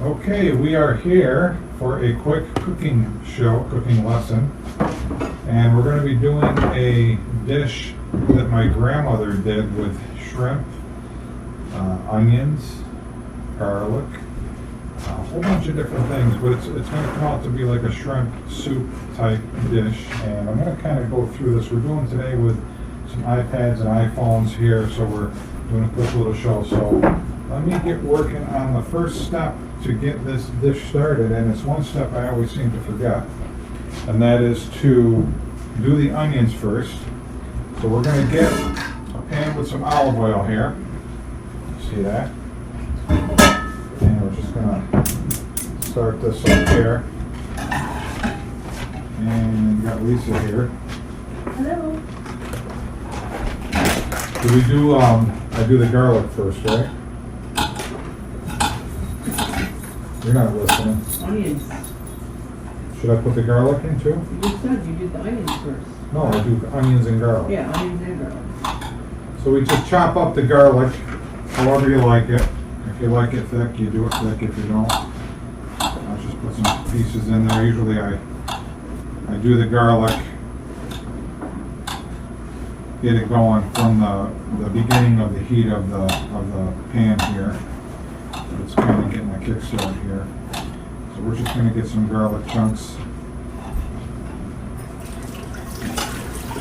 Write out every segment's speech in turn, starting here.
Okay, we are here for a quick cooking lesson, and we're going to be doing a dish that my grandmother did with shrimp, onions, garlic, a whole bunch of different things, but it's going to come out to be like a shrimp soup type dish, and I'm going to kind of go through this. We're doing today with some iPads and iPhones here, so we're doing a quick little show. So let me get working on the first step to get this dish started, and it's one step I always seem to forget, and that is to do the onions first. So we're going to get a pan with some olive oil here. See that? And we're just going to start this up here. And we got Lisa here. Hello. Do we do, I do the garlic first, right? You're not listening. Onions. Should I put the garlic in too? You just said you did the onions first. No, I do onions and garlic. Yeah, onions and garlic. So we just chop up the garlic however you like it. If you like it thick, you do it thick. If you don't, I'll just put some pieces in there. Usually I do the garlic, get it going from the beginning of the heat of the pan here. It's kind of getting a kickstart here. So we're just going to get some garlic chunks.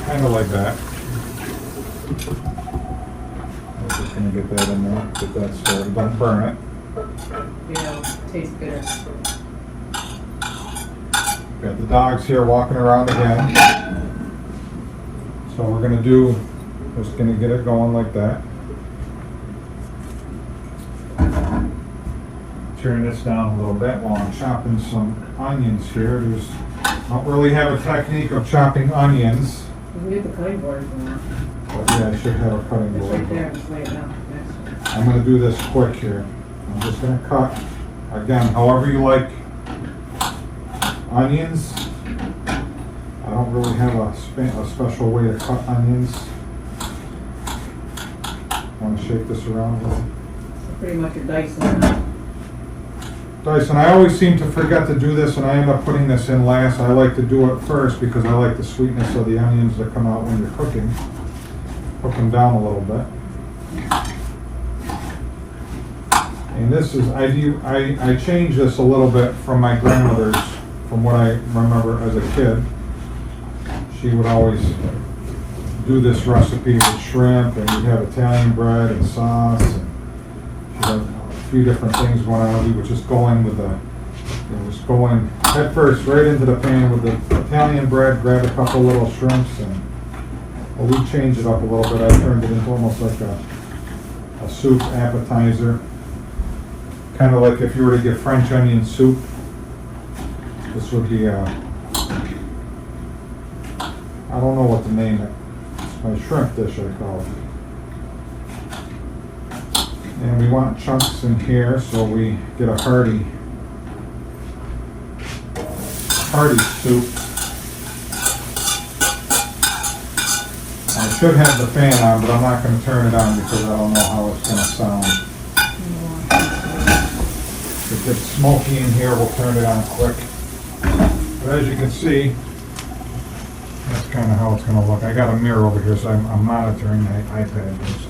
Kind of like that. We're just going to get that in there, get that started. Don't burn it. Yeah, tastes bitter. Got the dogs here walking around again. So we're going to do, just going to get it going like that. Turn this down a little bit while I'm chopping some onions here. I don't really have a technique of chopping onions. You can get the cutting board if you want. But yeah, I should have a cutting It's board. right there, just lay it down. Yes. I'm going to do this quick here. I'm just going to cut, again, however you like onions. I don't really have a special way to cut onions. Want to shake this around a little? So pretty much you're dicing. Dyson, I always seem to forget to do this, and I end up putting this in last. I like to do it first because I like the sweetness of the onions that come out when you're cooking. Cook them down a little bit. And this is, I changed this a little bit from my grandmother's, from what I remember as a kid. She would always do this recipe with shrimp, and you'd have Italian bread and sauce, and she'd have few different things going on. We would just go in with just go in head first right into the pan with the Italian bread, grab a couple little shrimps, and well, we changed it up a little bit. I turned it into almost like a soup appetizer. Kind of like if you were to get French onion soup, this would be I don't know what to name it. It's my shrimp dish, I call it. And we want chunks in here, so we get a Hearty soup. I should have the fan on, but I'm not going to turn it on because I don't know how it's going to sound. If it's smoky in here, we'll turn it on quick. But as you can see, that's kind of how it's going to look. I got a mirror over here, so I'm monitoring my iPad here. So.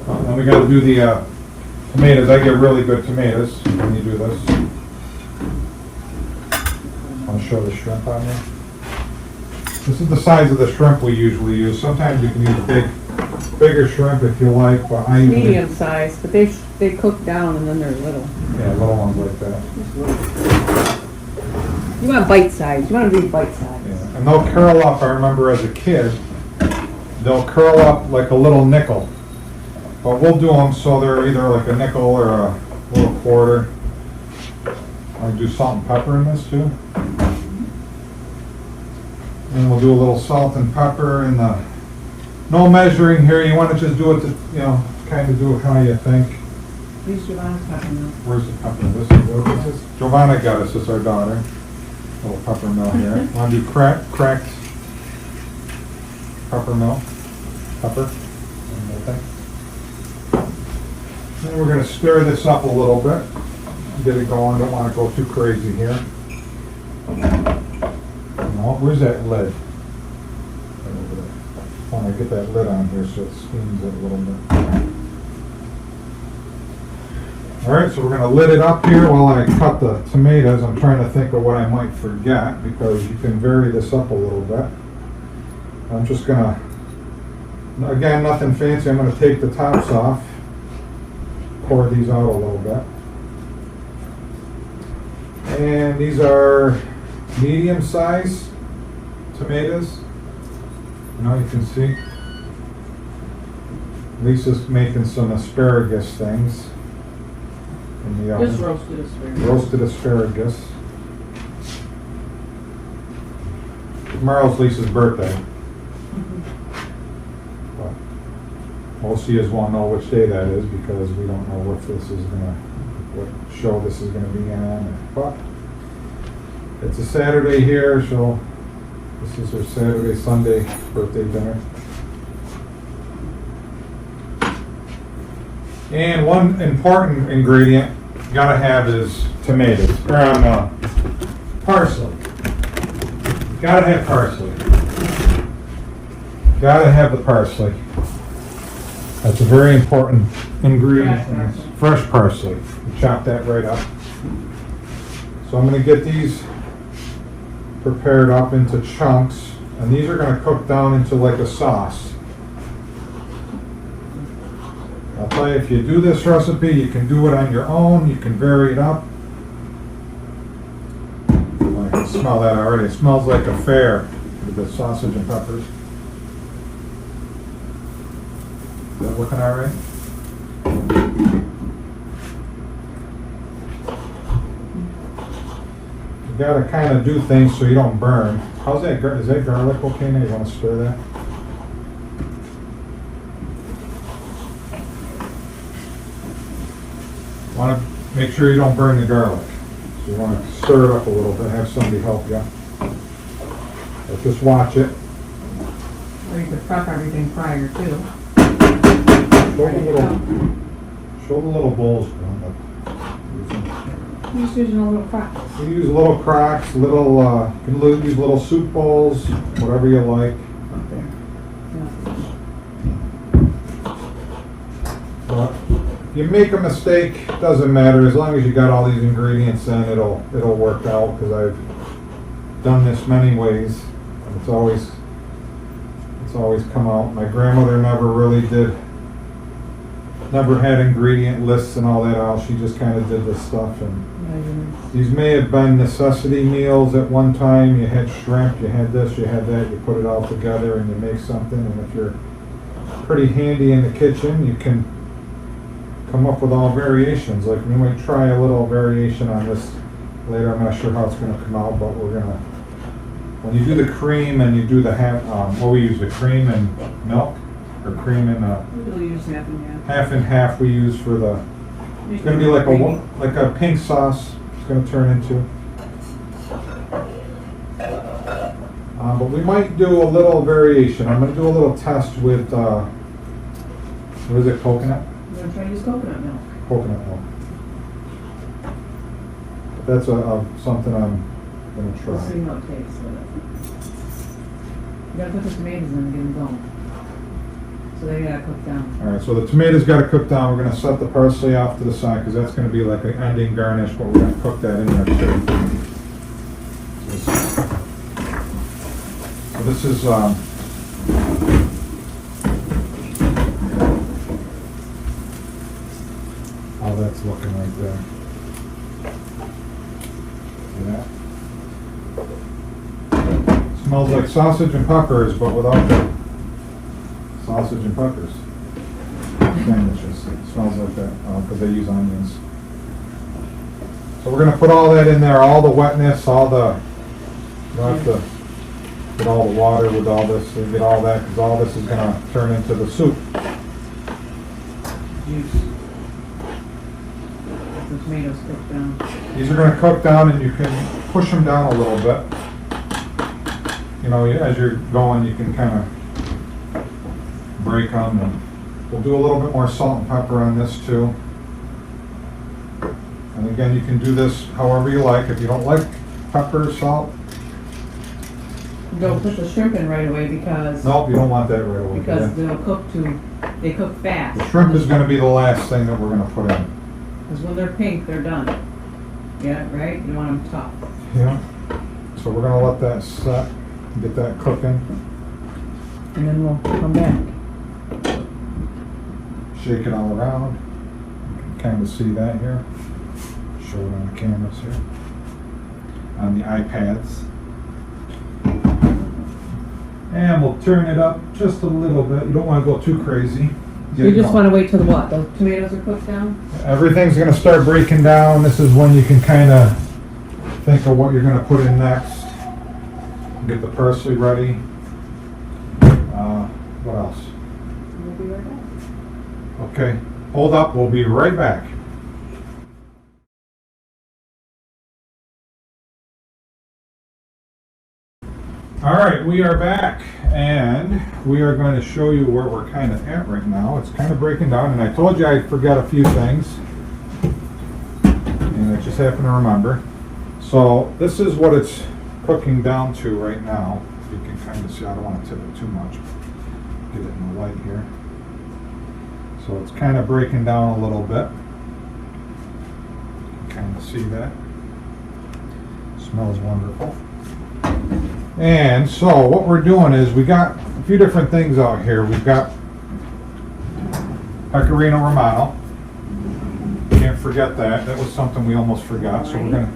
Then we got to do the tomatoes. I get really good tomatoes when you do this. I'll show the shrimp on there. This is the size of the shrimp we usually use. Sometimes you can use bigger shrimp if you like, but I usually Medium size, but they cook down and then they're little. Yeah, little ones like that. You want bite size. You want to be bite size. Yeah. And they'll curl up. I remember as a kid, they'll curl up like a little nickel. But we'll do them so they're either like a nickel or a little quarter. I'll do salt and pepper in this too. And we'll do a little salt and pepper in the, no measuring here, you want to just do it to, you know, kind of do it how you think. Use Giovanna's pepper mill. Where's the pepper? This is Giovanna got us, it's our daughter. Little pepper mill here. Want to do cracked pepper mill? Pepper? Then we're going to stir this up a little bit. Get it going, don't want to go too crazy here. No, where's that lid? I want to get that lid on here so it steams it a little bit. Alright, so we're going to lid it up here while I cut the tomatoes. I'm trying to think of what I might forget because you can vary this up a little bit. I'm just going to, again, nothing fancy. I'm going to take the tops off, pour these out a little bit. And these are medium size tomatoes. Now you can see Lisa's making some asparagus things in the oven. Just roasted asparagus. Roasted asparagus. Tomorrow's Lisa's birthday. But most of you won't know which day that is because we don't know what this is what show this is gonna be on. But it's a Saturday here, so this is her Saturday, Sunday birthday dinner. And one important ingredient you gotta have is tomatoes, or parsley. Gotta have parsley. Gotta have the parsley. That's a very important ingredient. Fresh parsley. Chop that right up. So I'm gonna get these prepared up into chunks, and these are going to cook down into like a sauce. I'll tell you, if you do this recipe, you can do it on your own, you can vary it up. I can smell that already. It smells like a fair with the sausage and peppers. Is that looking all right? You gotta kind of do things so you don't burn. How's that? Is that garlic okay now? You want to stir that? Want to make sure you don't burn the garlic. So you want to stir it up a little bit. Have somebody help you. But just watch it. Or you could prep everything prior too. Show the little bowls. You're just using a little crock. You use little crocks, little, you can use little soup bowls, whatever you like. Up there. Yeah. But you make a mistake, doesn't matter, as long as you got all these ingredients in, it'll work out, because I've done this many ways, and it's always come out. My grandmother never had ingredient lists and all that out. She just kind of did this stuff, and these may have been necessity meals at one time. You had shrimp, you had this, you had that, you put it all together and you make something. And if you're pretty handy in the kitchen, you can come up with all variations. Like we might try a little variation on this later. I'm not sure how it's going to come out, but when you do the cream and you do the we use the cream and milk, or cream and We'll use half and half. half and half we use for the. It's going to be like a pink sauce. It's going to turn into. But we might do a little variation. I'm going to do a little test with what is it? Coconut. I'm going to try to use coconut milk. Coconut milk. That's something I'm going to We'll see try. how it tastes with it. You gotta put the tomatoes in and get them going. So they gotta cook down. All right, so the tomatoes got to cook down. We're going to set the parsley off to the side because that's going to be like an ending garnish, but we're going to cook that in there too. So this is how that's looking right there. See that? Smells like sausage and peppers, but without sausage and peppers. Sandwiches, it smells like that, because they use onions. So we're gonna put all that in there, all the wetness, all the, you don't have to get all the water with all this, so get all that, because all this is gonna turn into the soup. Juice. The tomatoes cooked down. These are gonna cook down and you can push them down a little bit. You know, as you're going, you can kind of break them, and we'll do a little bit more salt and pepper on this too. And again, you can do this however you like. If you don't like pepper or salt, Don't put the shrimp in right away because. nope, you don't want that right away. Because they cook fast. The shrimp is gonna be the last thing that we're gonna put in. Because when they're pink, they're done. Yeah, right? You want them tough. Yeah. So we're gonna let that set, get that cooking. And then we'll come back. Shake it all around. You can kind of see that here. Show it on the cameras here. On the iPads. And we'll turn it up just a little bit. You don't want to go too crazy. You just want to wait till the what? The tomatoes are cooked down? Everything's going to start breaking down. This is when you can kind of think of what you're going to put in next. Get the parsley ready. What else? We'll be right back. Okay, hold up. We'll be right back. All right, we are back, and we are going to show you where we're kind of at right now. It's kind of breaking down, and I told you I forgot a few things, and I just happened to remember. So this is what it's cooking down to right now. You can kind of see, I don't want to tip it too much. Get it in the light here. So it's kind of breaking down a little bit. You can kind of see that. Smells wonderful. And so what we're doing is we got a few different things out here. We've got Pecorino Romano. Can't forget that. That was something we almost forgot. So we're gonna,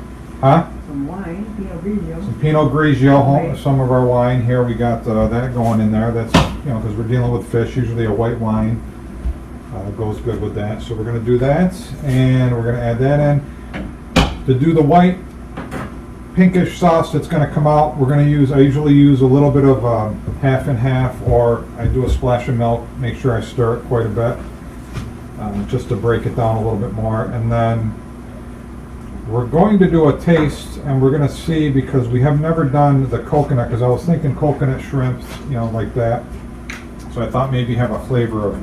Some wine, Pinot Grigio. some Pinot Grigio, some of our wine here. We got that going in there. That's, you know, because we're dealing with fish. Usually a white wine goes good with that. So we're gonna do that, and we're gonna add that in. To do the white pinkish sauce that's going to come out, we're going to use, I usually use a little bit of half and half, or I do a splash of milk, make sure I stir it quite a bit, just to break it down a little bit more. And then we're going to do a taste, and we're going to see, because we have never done the coconut, because I was thinking coconut shrimp, you know, like that. So I thought maybe have a flavor of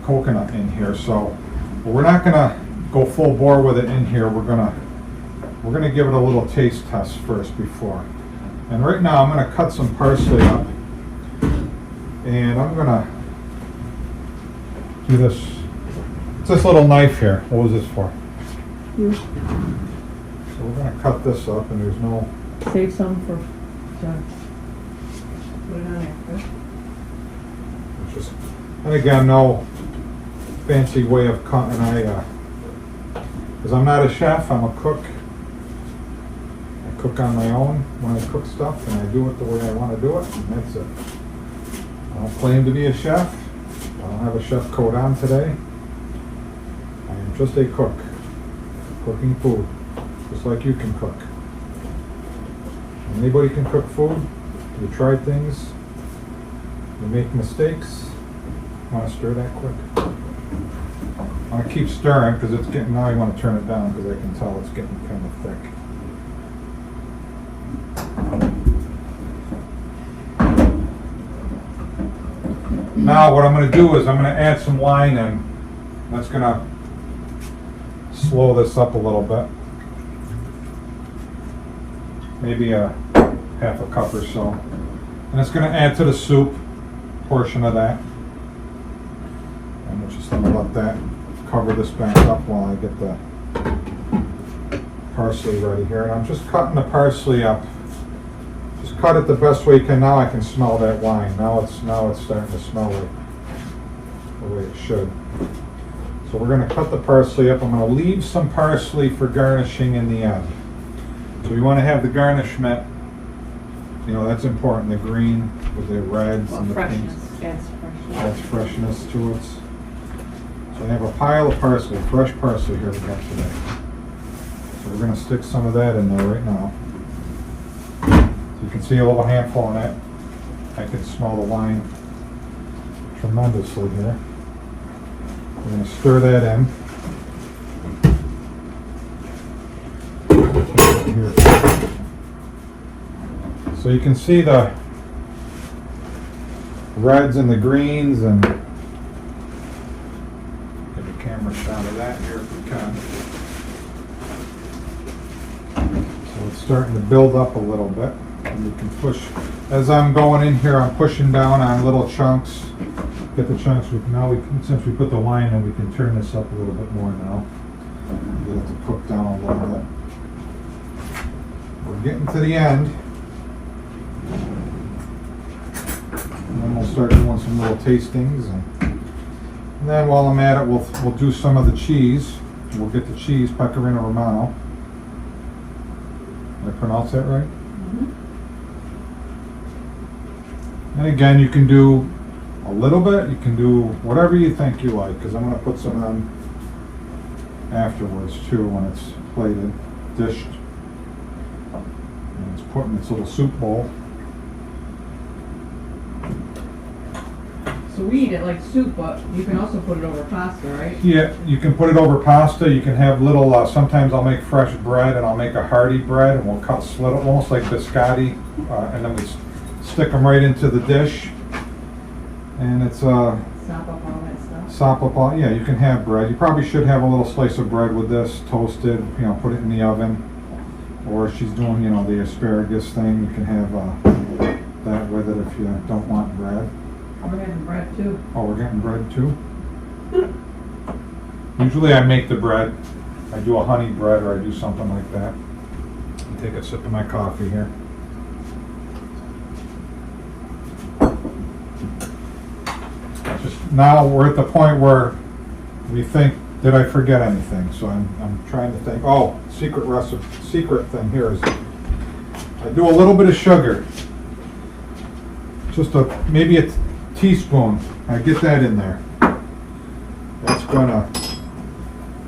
coconut in here. So we're not going to go full bore with it in here. We're going to give it a little taste test first before. And right now I'm going to cut some parsley up. And I'm going to do this. It's this little knife here. What was this for? You So we're going to cut this up, and there's no... save some for John. Put it on there. It's just, and again, no fancy way of cutting. Because I'm not a chef, I'm a cook. I cook on my own when I cook stuff, and I do it the way I want to do it, and that's it. I don't claim to be a chef. I don't have a chef coat on today. I am just a cook, cooking food, just like you can cook. Anybody can cook food. You try things, you make mistakes. You want to stir that quick? I want to keep stirring because it's getting, now I want to turn it down because I can tell it's getting kind of thick. Now what I'm going to do is I'm going to add some wine in. That's going to slow this up a little bit. Maybe a half a cup or so. And it's going to add to the soup portion of that. And we're just going to let that cover this back up while I get the parsley ready here. And I'm just cutting the parsley up. Just cut it the best way you can. Now I can smell that wine. Now it's starting to smell like the way it should. So we're going to cut the parsley up. I'm going to leave some parsley for garnishing in the end. So we want to have the garnishment You know, that's important, the green with the reds Well, and the pinks. freshness, adds freshness. Adds freshness to it. So I have a pile of parsley, fresh parsley here we got today. So we're gonna stick some of that in there right now. So you can see a little handful in that. I can smell the wine tremendously here. We're gonna stir that in. Here. So you can see the reds and the greens, and get a camera shot of that here if we can. So it's starting to build up a little bit, and we can push. As I'm going in here, I'm pushing down on little chunks. Get the chunks. Now we can, since we put the wine in, we can turn this up a little bit more now. Get it to cook down a little bit. We're getting to the end. And then we'll start doing some little tastings, and then while I'm at it, we'll do some of the cheese. We'll get the cheese, Pecorino Romano. Did I pronounce that right? Mhm. And again, you can do a little bit. You can do whatever you think you like, because I'm going to put some on afterwards too when it's plated, dished. And it's put in its little soup bowl. So we eat it like soup, but you can also put it over pasta, right? Yeah, you can put it over pasta. You can have little, sometimes I'll make fresh bread, and I'll make a Hearty bread, and we'll cut slit it, almost like biscotti, and then we stick them right into the dish. And it's Sop up all that stuff. sop up all, yeah, you can have bread. You probably should have a little slice of bread with this, toasted, you know, put it in the oven. Or if she's doing, you know, the asparagus thing, you can have that with it if you don't want bread. We're having bread too. Oh, we're getting bread too? Usually I make the bread. I do a honey bread, or I do something like that. I'll take a sip of my coffee here. Just now we're at the point where we think, did I forget anything? So I'm trying to think. Oh, secret recipe, secret thing here is I do a little bit of sugar. Just maybe a teaspoon. I get that in there. That's gonna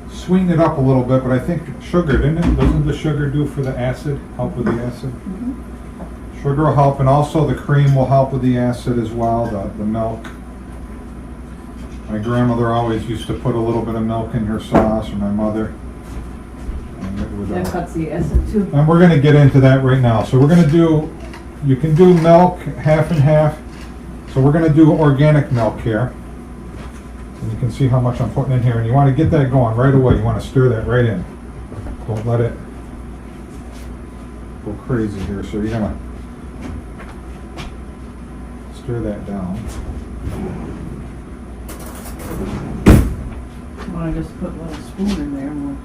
sweeten it up a little bit, but I think sugar, doesn't the sugar do for the acid, help with the acid? Mm-hmm. Sugar will help, and also the cream will help with the acid as well, the milk. My grandmother always used to put a little bit of milk in her sauce, or my mother. And it would, That cuts the acid too. and we're gonna get into that right now. So we're gonna do, you can do milk half and half. So we're gonna do organic milk here. And you can see how much I'm putting in here, and you wanna get that going right away. You wanna stir that right in. Don't let it go crazy here. So you're gonna stir that down. You want to just put a little spoon in there and we'll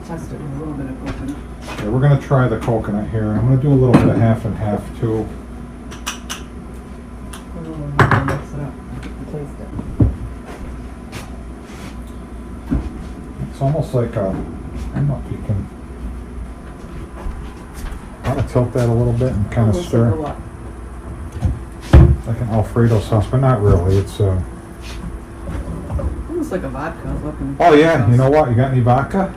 test it with a little bit of coconut. Yeah, we're gonna try the coconut here. I'm gonna do a little bit of half and half too. Put a little more, mix it up and taste it. It's almost like I don't know if you can. I want to tilt that a little bit and kind of Almost stir. like a what? Like an Alfredo sauce, but not really. It's Almost like a vodka looking. Oh yeah, you know what? You got any vodka?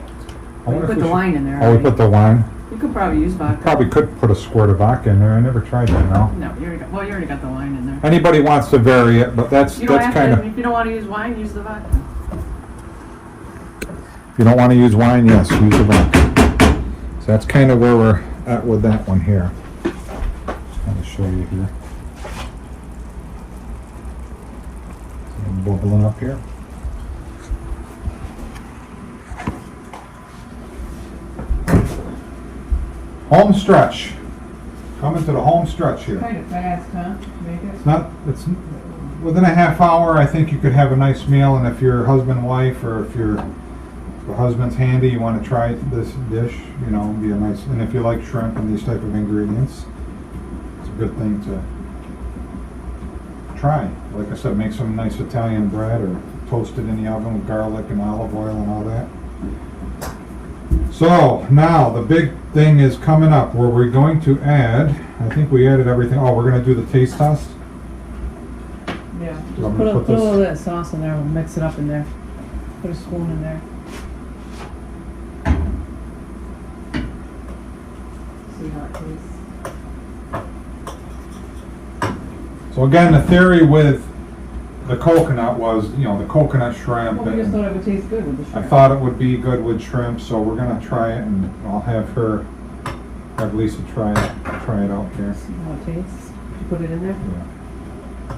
I We wonder if put the should- wine in there. Oh, we put the wine. You could probably use vodka. Probably could put a squirt of vodka in there. I never tried that. No. No, you already got the wine in there. Anybody wants to vary it, but that's You don't have kind to, of. if you don't want to use wine, use the vodka. If you don't want to use wine, yes, use the vodka. So that's kind of where we're at with that one here. I'll show you here. Bubbling up here. Home stretch. Coming to the home stretch here. Kind of fast, huh? Make it. It's within a half hour. I think you could have a nice meal, and if you're husband, wife, or if the husband's handy, you want to try this dish, you know, be a nice. And if you like shrimp and these type of ingredients, it's a good thing to try. Like I said, make some nice Italian bread or toast it in the oven with garlic and olive oil and all that. So now the big thing is coming up where we're going to add, I think we added everything. Oh, we're gonna do the taste test. Yeah, I'm just gonna put a put this- little of that sauce in there, we'll mix it up in there. Put a spoon in there. See how it tastes. So again, the theory with the coconut was, you know, the coconut shrimp. Well, we just and thought it would taste good with the I shrimp. thought it would be good with shrimp, so we're gonna try it, and I'll have Lisa try it out here. See how it tastes. You put it in there? Yeah.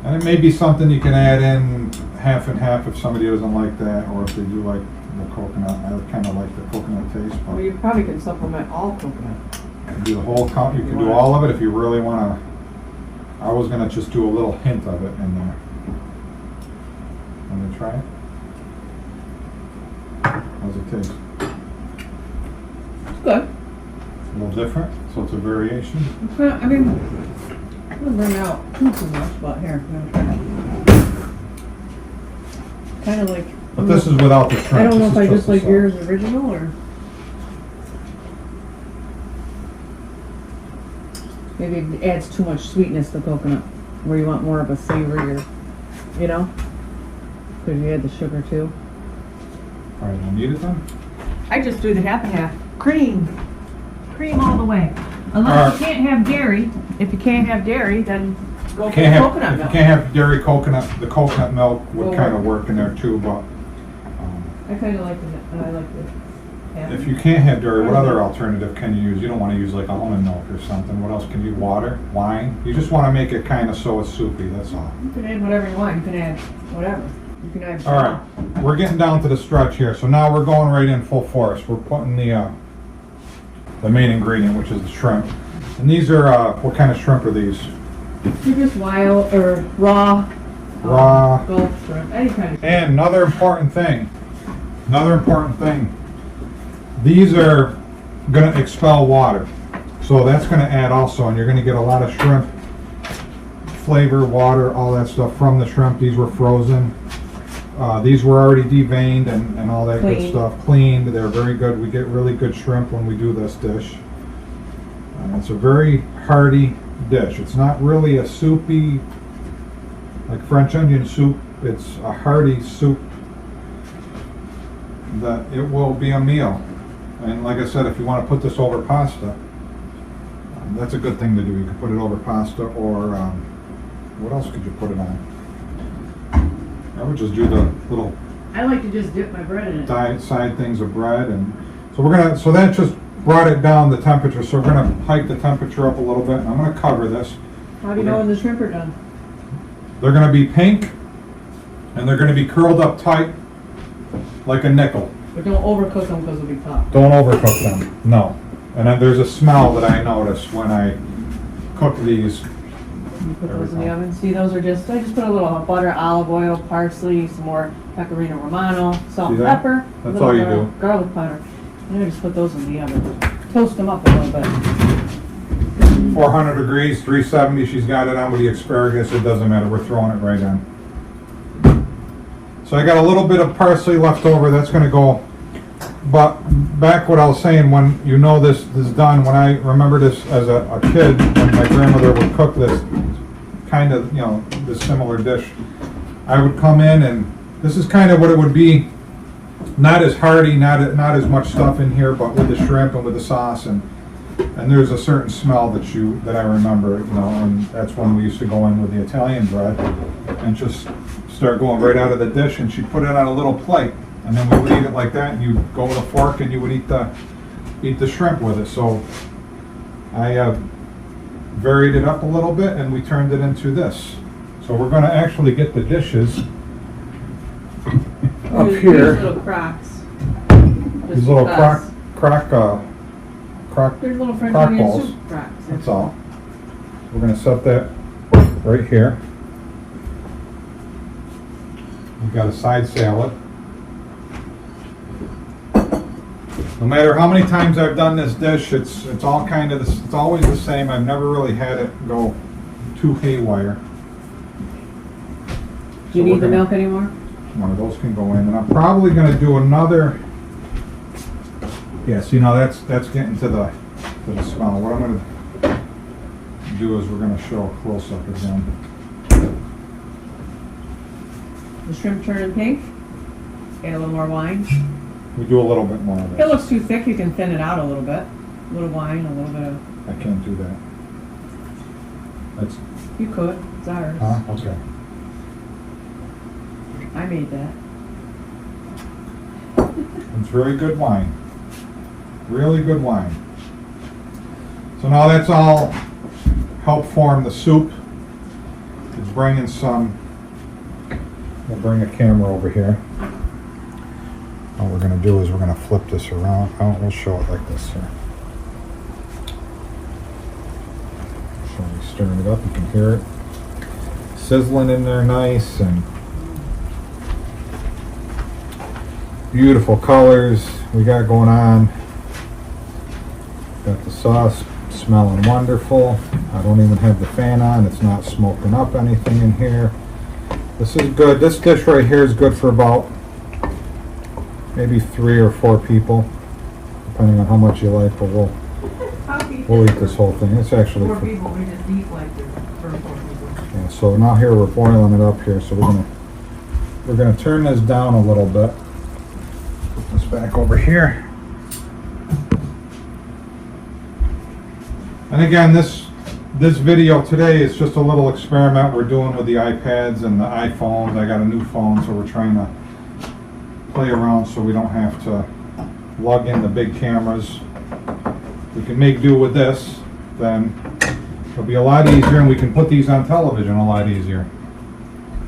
And it may be something you can add in half and half if somebody doesn't like that, or if they do like the coconut. I kind of like the coconut taste, but Well, you probably can supplement all coconut. you can do the whole you can do all of it if you really wanna. I was gonna just do a little hint of it in there. Want to try it? How's it taste? It's good. A little different, so it's a variation. It's not, I mean, it doesn't bring out too much, but here, I'm gonna try it. Kind of like. But this is without the shrimp. I don't know This if I is just the like sauce. yours original or. Maybe it adds too much sweetness to coconut, where you want more of a savory or, you know? Because you add the sugar too. All right, you need it then? I just do the half and half. Cream. Cream all the way. Unless Alright. you can't have dairy. If you can't have dairy, then go for the Can't have, coconut if milk. you can't have dairy coconut, the coconut milk would Will kind of work. work in there too, but I kind of like the, I like the half. if you can't have dairy, what other alternative can you use? You don't want to use like almond milk or something. What else can you, water, wine? You just want to make it kind of so it's soupy, that's all. You can add whatever you want. You can add whatever. You can add. All right, we're getting down to the stretch here, so now we're going right in full force. We're putting the main ingredient, which is the shrimp. And these are, what kind of shrimp are these? You're just wild or raw. Raw. Gulf shrimp. Any kind of. And another important thing, these are gonna expel water. So that's gonna add also, and you're gonna get a lot of shrimp flavor, water, all that stuff from the shrimp. These were frozen. These were already deveined and all that good Cleaned. stuff. Cleaned, they're very good. We get really good shrimp when we do this dish. It's a very hearty dish. It's not really a soupy, like French onion soup. It's a hearty soup that it will be a meal. And like I said, if you want to put this over pasta, that's a good thing to do. You can put it over pasta, or what else could you put it on? I would just do the little I like to just dip my bread in it. side things of bread, and so so that just brought it down the temperature. So we're gonna hike the temperature up a little bit, and I'm gonna cover this. How do you know when the shrimp are done? They're gonna be pink, and they're gonna be curled up tight, like a nickel. But don't overcook them because it'll be tough. Don't overcook them, no. And then there's a smell that I notice when I cook these. You put those in the oven. See, those are just, I just put a little butter, olive oil, parsley, some more pecorino romano, salt See and that? pepper. a That's little all you do. Garlic powder. And I just put those in the oven. Toast them up a little bit. 400 degrees, 370, she's got it on with the asparagus, it doesn't matter, we're throwing it right in. So I got a little bit of parsley left over, that's gonna go, but back what I was saying, when you know this is done, when I remember this as a kid, when my grandmother would cook this kind of, you know, this similar dish, I would come in and this is kind of what it would be, not as hearty, not as much stuff in here, but with the shrimp and with the sauce, and there's a certain smell that I remember, you know, and that's when we used to go in with the Italian bread and just start going right out of the dish, and she'd put it on a little plate, and then we would eat it like that, and you'd go with a fork and you would eat the shrimp with it. So I varied it up a little bit, and we turned it into this. So we're going to actually get the dishes up These here. little crocks. These little because crock They're little French crock onion balls. soup crocks. That's all. We're gonna set that right here. We've got a side salad. No matter how many times I've done this dish, it's all kind of it's always the same. I've never really had it go too haywire. Do you So we're need the gonna- milk anymore? one of those can go in, and I'm probably gonna do another. Yeah, see now that's getting to the smell. What I'm gonna do is we're gonna show a close up again. The shrimp turning pink. Add a little more wine. We do a little bit more of If it this. looks too thick, you can thin it out a little bit. A little wine, a little bit of. I can't do that. That's You could. It's ours. okay. I made that. It's very good wine. Really good wine. So now that's all help form the soup. It's bringing some. We'll bring a camera over here. What we're going to do is we're going to flip this around. Oh, we'll show it like this here. So we stirring it up. You can hear it sizzling in there nice and beautiful colors we got going on. Got the sauce smelling wonderful. I don't even have the fan on. It's not smoking up anything in here. This is good. This dish right here is good for about maybe 3 or 4 people, depending on how much you like, but we'll eat this whole thing. It's actually Four for, people, we just eat like this for 4 people. yeah, so now here we're boiling it up here, so we're gonna turn this down a little bit. Put this back over here. And again, this video today is just a little experiment we're doing with the iPads and the iPhones. I got a new phone, so we're trying to play around so we don't have to lug in the big cameras. We can make do with this, then it'll be a lot easier, and we can put these on television a lot easier.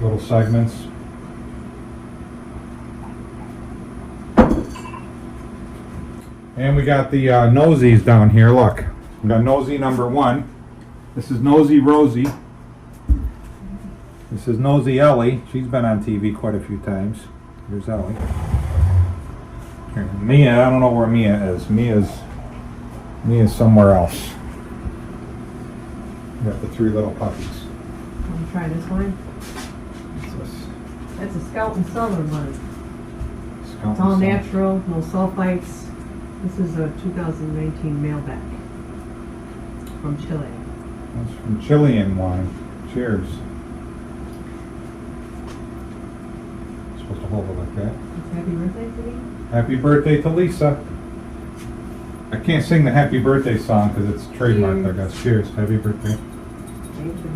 Little segments. And we got the nosies down here, look. We got nosy number 1. This is Nosy Rosie. This is Nosy Ellie. She's been on TV quite a few times. Here's Ellie. Here, Mia, I don't know where Mia is. Mia's somewhere else. We got the 3 little puppies. Want to try this wine? What's this? That's a Scout and Cellar wine. Scout It's all and Son. natural, no sulfites. This is a 2019 mailback from Chile. That's from Chilean wine. Cheers. Supposed to hold it like that. It's happy birthday to me. Happy birthday to Lisa. I can't sing the happy birthday song because it's trademarked, I guess. Cheers. Happy birthday. Thank you.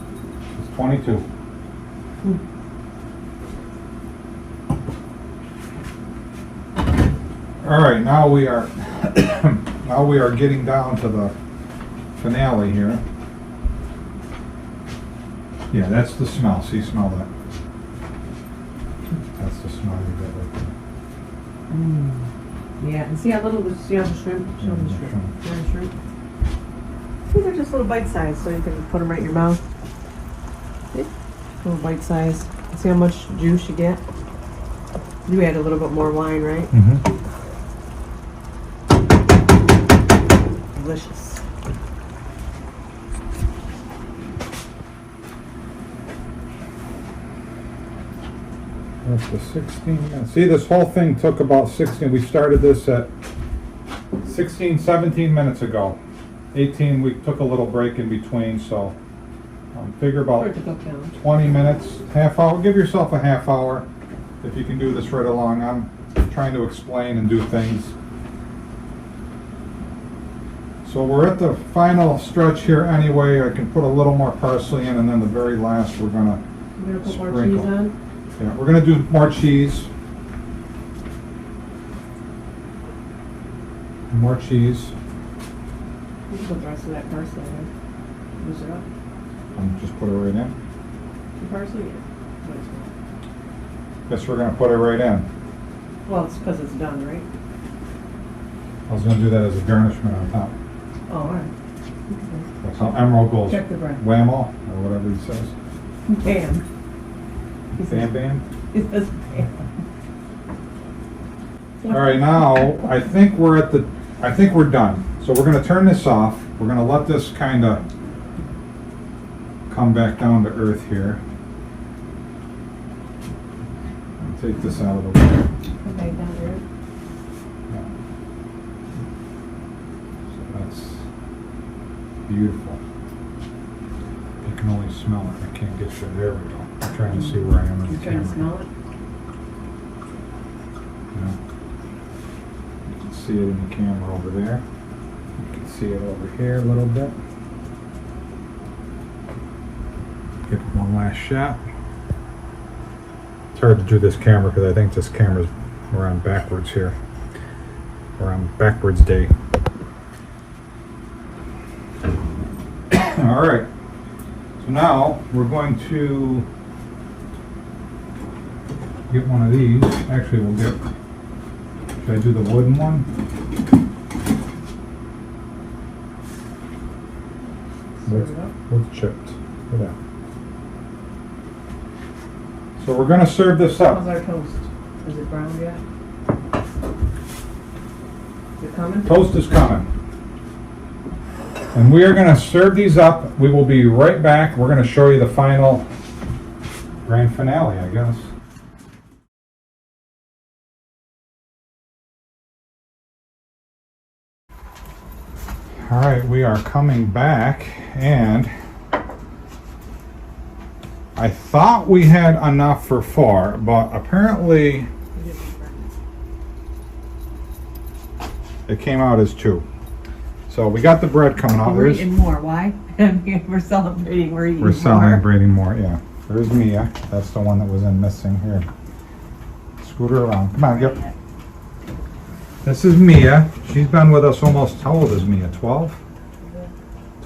It's 22. All right, now we are getting down to the finale here. Yeah, that's the smell. See, smell that. That's the smell you get right there. Yeah, and see how little, see how the shrimp, show them the Yeah, shrimp. See the shrimp? These are just little bite size, so you can put them right in your mouth. See? Little bite size. See how much juice you get? You add a little bit more wine, right? Mm-hmm. Delicious. That's the 16 minutes. See, this whole thing took about 16. We started this at 16, 17 minutes ago. 18, we took a little break in between, so figure about Start to cook down. 20 minutes, half hour. Give yourself a half hour if you can do this right along. I'm trying to explain and do things. So we're at the final stretch here anyway. I can put a little more parsley in, and then the very last we're gonna You're gonna put more Sprinkle. cheese on? Yeah, we're gonna do more cheese. More cheese. You can put the rest of that parsley in. Use it up. And just put it right in. The parsley? Yeah. Might as well. Guess we're gonna put it right in. Well, it's because it's done, right? I was gonna do that as a garnishment on top. Oh, all right. That's how Emerald goes. Check the bread. Whammo, or whatever he says. Bam. He says- Bam bam. He says bam. All right, now I think we're done. So we're gonna turn this off. We're gonna let this kind of come back down to earth here. take this out of the way. Okay, down there. So that's beautiful. You can only smell it. I can't get you. There we go. I'm trying to see where I am in You the trying to camera. smell it? Yeah. You can see it in the camera over there. You can see it over here a little bit. Get one last shot. It's hard to do this camera because I think this camera's, we're on backwards here. We're on backwards day. All right. So now we're going to get one of these. Actually, we'll get, should I do the wooden one? With chipped. Look at that. So we're going to serve this up. How's our toast? Is it brown yet? Is it coming? Toast is coming. And we are going to serve these up. We will be right back. We're going to show you the final grand finale, I guess. All right, we are coming back, and I thought we had enough for 4, but apparently it came out as 2. So we got the bread coming out. We're eating more. Why? We're celebrating. We're eating more. We're celebrating more, yeah. There's Mia. That's the one that was in missing here. Scoot her around. Come on, get. This is Mia. She's been with us almost, how old is Mia? 12?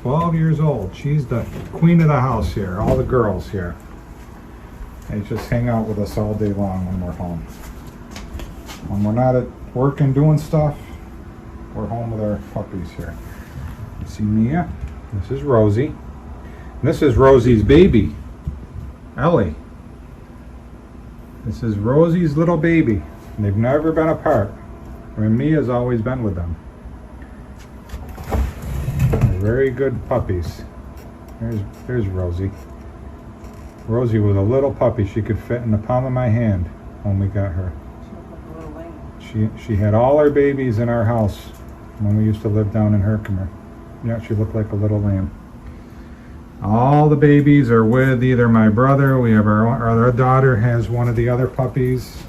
12 years old. She's the queen of the house here. All the girls here. They just hang out with us all day long when we're home. When we're not at work and doing stuff, we're home with our puppies here. You see Mia? This is Rosie. And this is Rosie's baby, Ellie. This is Rosie's little baby. And they've never been apart. I mean, Mia's always been with them. They're very good puppies. There's Rosie. Rosie was a little puppy. She could fit in the palm of my hand when we got her. She had all our babies in our house when we used to live down in Herkimer. Yeah, she looked like a little lamb. All the babies are with either my brother. We have our other daughter has one of the other puppies.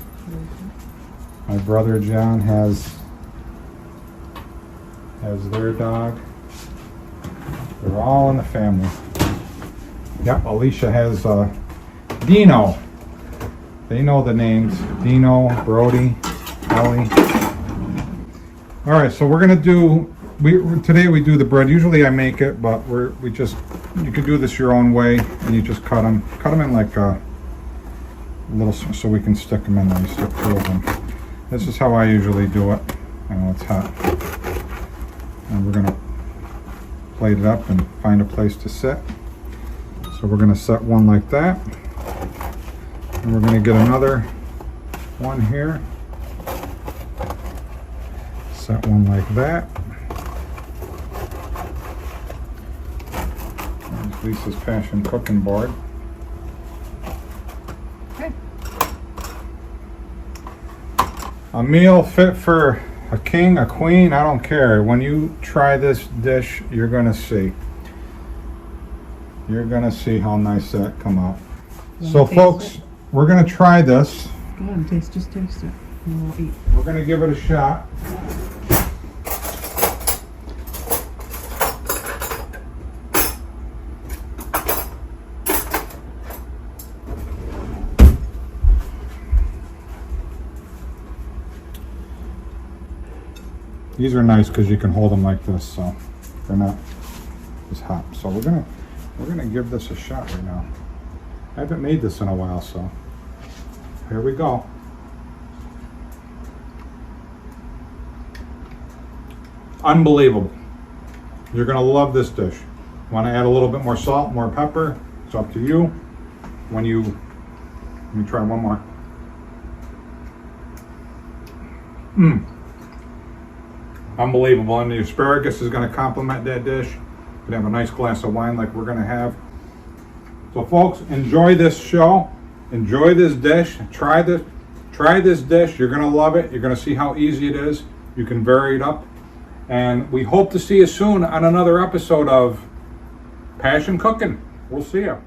My brother John has their dog. They're all in the family. Yep, Alicia has Dino. They know the names. Dino, Brody, Ellie. All right, so we're gonna do. Today we do the bread. Usually I make it, but you can do this your own way, and you just cut them in like a little, so we can stick them in there. You stick 2 of them. This is how I usually do it. I know it's hot. And we're gonna plate it up and find a place to sit. So we're gonna set one like that. And we're gonna get another one here. Set one like that. There's Lisa's Passion cooking board. Okay. A meal fit for a king, a queen, I don't care. When you try this dish, you're gonna see. You're gonna see how nice that come out. So folks, we're gonna try this. Go on, just taste it. And we'll eat. We're gonna give it a shot. These are nice because you can hold them like this, so they're not as hot. So we're gonna give this a shot right now. I haven't made this in a while, so here we go. Unbelievable. You're gonna love this dish. Want to add a little bit more salt, more pepper? It's up to you. Let me try one more. Unbelievable. And the asparagus is going to complement that dish. You can have a nice glass of wine like we're going to have. So folks, enjoy this show. Enjoy this dish. Try this. Try this dish. You're gonna love it. You're gonna see how easy it is. You can vary it up. And we hope to see you soon on another episode of Passion Cooking. We'll see you.